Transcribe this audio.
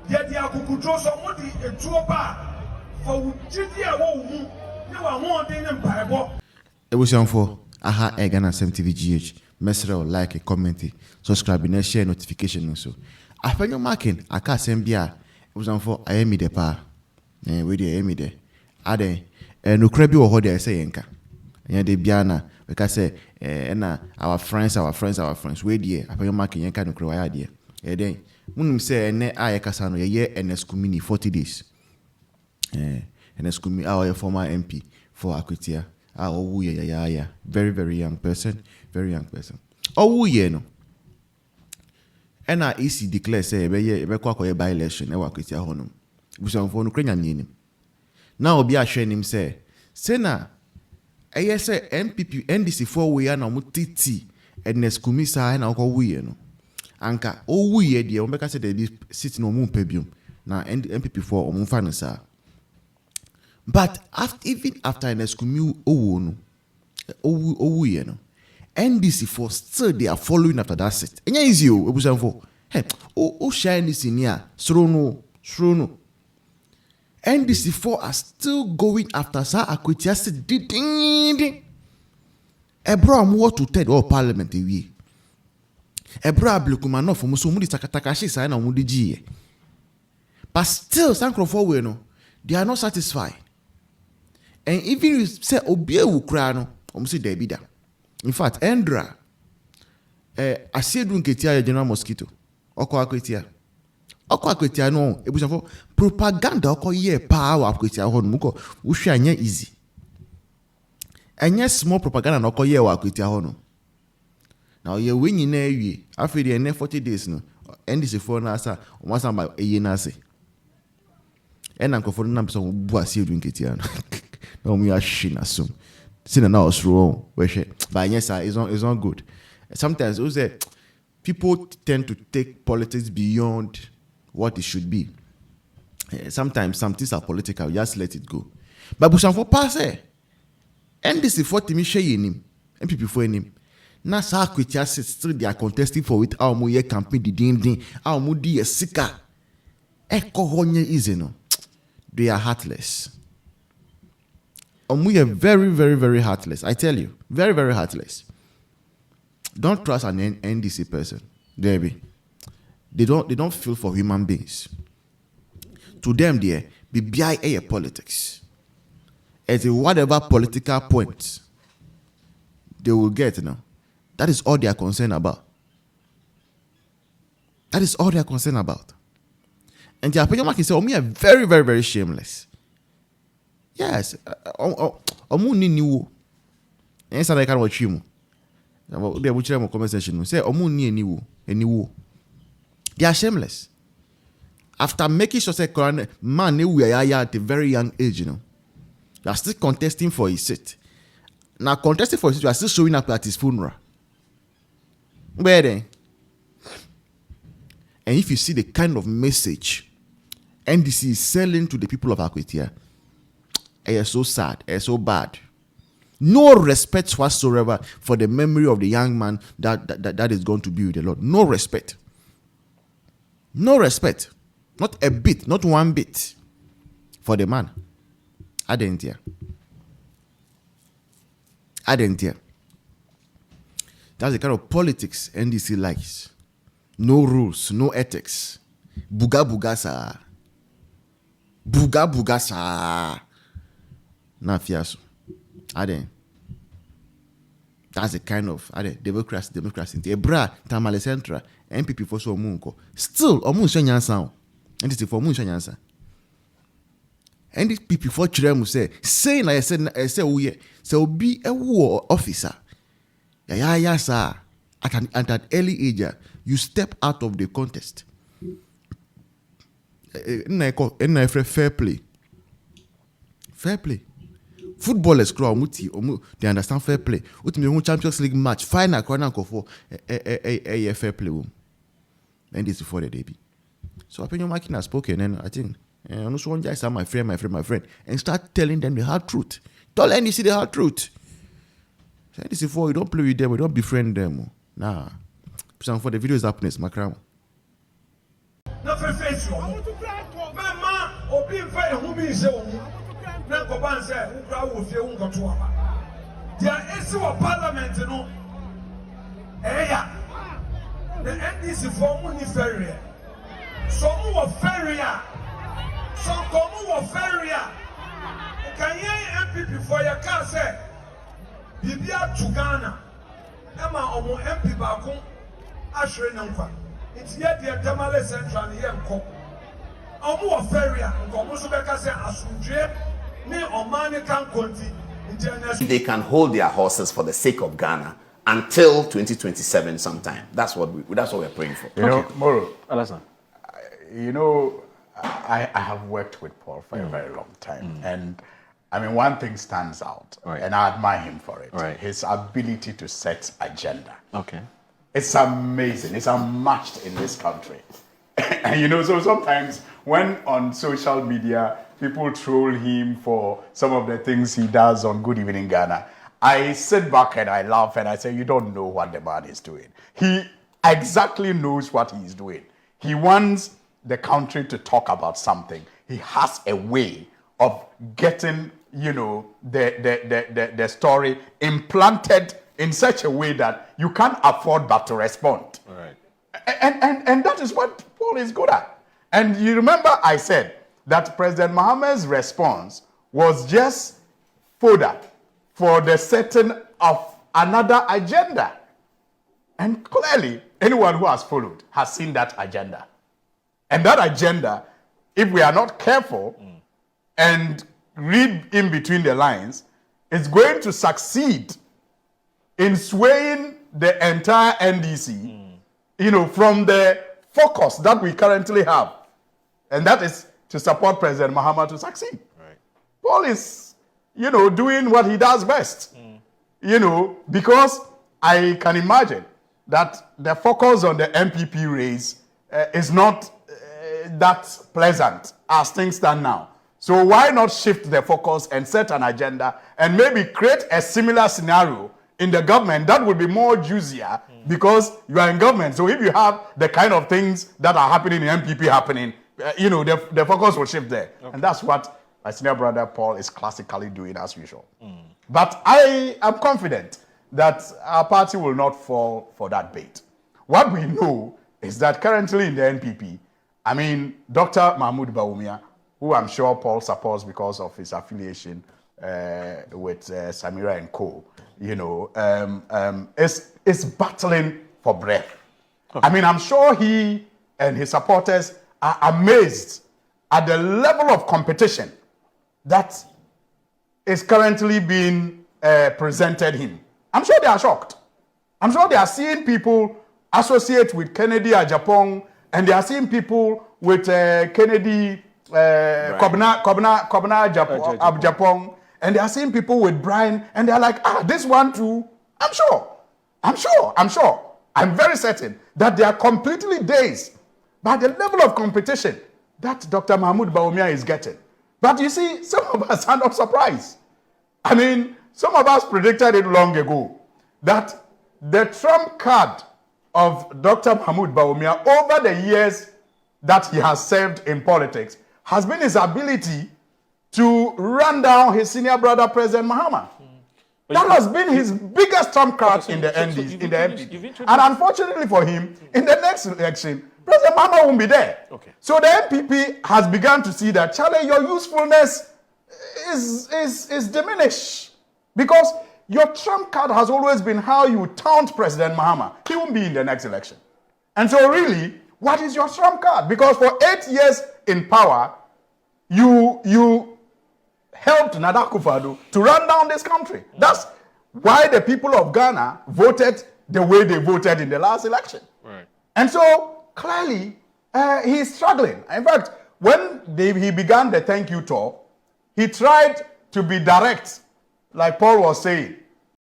Yet the Akukutro so what the Tropa for Chidia who you are wanting them Bible. It was on for Aha Egana SMTVGH. Mesra like, comment, subscribe, and share notification also. Afenyo Markin, I can't send Bia. It was on for I am the pa. Where the Amy there. Ade, no crabby or hode I say enka. And the Biana, because say, our friends, where the Afenyo Markin yanka no crow idea. Then, when say, ne I casano, a year and escumini 40 days. And escumi our former MP for Akwatia. Oh, yeah. Very, very young person. Very young person. Oh, yeah, no. And I easy declare say, by election, I work with your honor. We shall phone Ukrainian name. Now, be a shame him say, Sena, I say MPP, NDC 4 we are now mutiti, and Nescumisa and Uncle we no. Anka, oh, we, dear, Omeka said they be sitting on moon pebium. Now, MPP 4 or Munfanasa. But even after an escumi, NDC for still they are following after that set. And easy, it was for shiny senior, Srono. NDC 4 are still going after Sir Akwatia said, ding. Ebra more to Ted or Parliament, Ebra Blukumano for Musumudi Takatakashi sign on Mudi. But still, Sancro we no, they are not satisfied. And even if say Obie Ukrano, say Debida. In fact, Endra, Asiedu Nketiah General Mosquito, Akwatia no, it was for propaganda power Akwatia muko ushanya easy. And yes, small propaganda no Akwatia. Now you win in a year after the 40 days no, NDC 4 nasa, once I'm a yenase. And I'm confident numbers of Asiedu Nketiah. No, we are shin assume. Seen now is wrong. But yes, it's not good. Sometimes people tend to take politics beyond what it should be. Sometimes some things are political. Just let it go. But Bushan for pass NDC 40 me share him. MPP for him. Na sa Akwatia still they are contesting for it. Our mu ye campaign the ding. Our mu di sika. Eko honye easy no. They are heartless. We are very, very, very heartless. I tell you, very, very heartless. Don't trust an NDC person, Debbie. They don't feel for human beings. To them, they be BIA politics. At whatever political point they will get, that is all they are concerned about. That is all they are concerned about. And the Afenyo Markin say, we are very, very, very shameless. Yes, Omuni niwo. Yes, I can watch him. They will share my conversation. Say Omuni niwo. They are shameless. After making sure say man we are at a very young age, they are still contesting for his seat. Now contesting for his seat, you are still showing up at his funeral. Where then? And if you see the kind of message NDC is selling to the people of Akwatia, it is so sad, it is so bad. No respect whatsoever for the memory of the young man that is going to be with the Lord. No respect. No respect. Not a bit, not one bit for the man. Adentia. That's the kind of politics NDC likes. No rules, no ethics. Buga sa. Na fiaso. That's the kind of democracy. Ebra tamale central MPP for so munko. Still omun shanyansa. NDC for mun shanyansa. NDP for chiremu say na say uye say obi ewo officer. Ya sir. At an early age, you step out of the contest. Fair play. Footballers they understand fair play. Champions League match final for a fair play. And this before the debut. So Afenyo Markin has spoken, and I think I'm also one guy say my friend, and start telling them the hard truth. Tell NDC the hard truth. So NDC for you don't play with them, you don't befriend them. Nah. For the video is happiness, Macram. na face yo mama obi mfa ehu bi nse wo na koban se wo kra wo fie wo nkoto aba dia esi wo parliament no eya the NDC form ni ferry so mu wo ferry a so komu wo ferry a kan yen MPP for your car say bibia to Ghana ema omo MP ba ko ahwere nankwa enti ye de Tamale Central ye nko omo wo ferry a nko so beka say asundwe ne omani kan konti international. They can hold their horses for the sake of Ghana until 2027 sometime. That's what we're praying for. You know, Moro, Alasan. You know, I have worked with Paul for a very long time. And I mean, one thing stands out, and I admire him for it. His ability to set agenda. Okay. It's amazing. It's unmatched in this country. And you know, so sometimes when on social media, people troll him for some of the things he does on Good Evening Ghana, I sit back and I laugh and I say, you don't know what the man is doing. He exactly knows what he is doing. He wants the country to talk about something. He has a way of getting, you know, the story implanted in such a way that you can't afford but to respond. And that is what Paul is good at. And you remember I said that President Mohammed's response was just fodder for the setting of another agenda. And clearly, anyone who has followed has seen that agenda. And that agenda, if we are not careful and read in between the lines, is going to succeed in swaying the entire NDC, you know, from the focus that we currently have. And that is to support President Mahama to succeed. Paul is, you know, doing what he does best. You know, because I can imagine that the focus on the MPP race is not that pleasant as things stand now. So why not shift the focus and set an agenda and maybe create a similar scenario in the government that would be more juicier because you are in government. So if you have the kind of things that are happening in MPP happening, you know, the focus will shift there. And that's what my senior brother Paul is classically doing as usual. But I am confident that our party will not fall for that bait. What we know is that currently in the NPP, I mean, Dr. Mahmoud Bawumia, who I'm sure Paul supports because of his affiliation with Samira and Co., you know, is battling for breath. I mean, I'm sure he and his supporters are amazed at the level of competition that is currently being presented him. I'm sure they are shocked. I'm sure they are seeing people associate with Kennedy Ajapong, and they are seeing people with Kennedy Kobna Japong, and they are seeing people with Brian, and they are like, this one too. I'm sure. I'm very certain that they are completely dazed by the level of competition that Dr. Mahmoud Bawumia is getting. But you see, some of us are not surprised. I mean, some of us predicted it long ago that the trump card of Dr. Mahmoud Bawumia over the years that he has served in politics has been his ability to run down his senior brother, President Mahama. That has been his biggest trump card in the NDC. And unfortunately for him, in the next election, President Mahama won't be there. So the MPP has begun to see that, Charlie, your usefulness is diminished. Because your trump card has always been how you taunt President Mahama. He won't be in the next election. And so really, what is your trump card? Because for 8 years in power, you helped Nana Akufo-Addo to run down this country. That's why the people of Ghana voted the way they voted in the last election. And so clearly, he's struggling. In fact, when he began the thank you tour, he tried to be direct, like Paul was saying,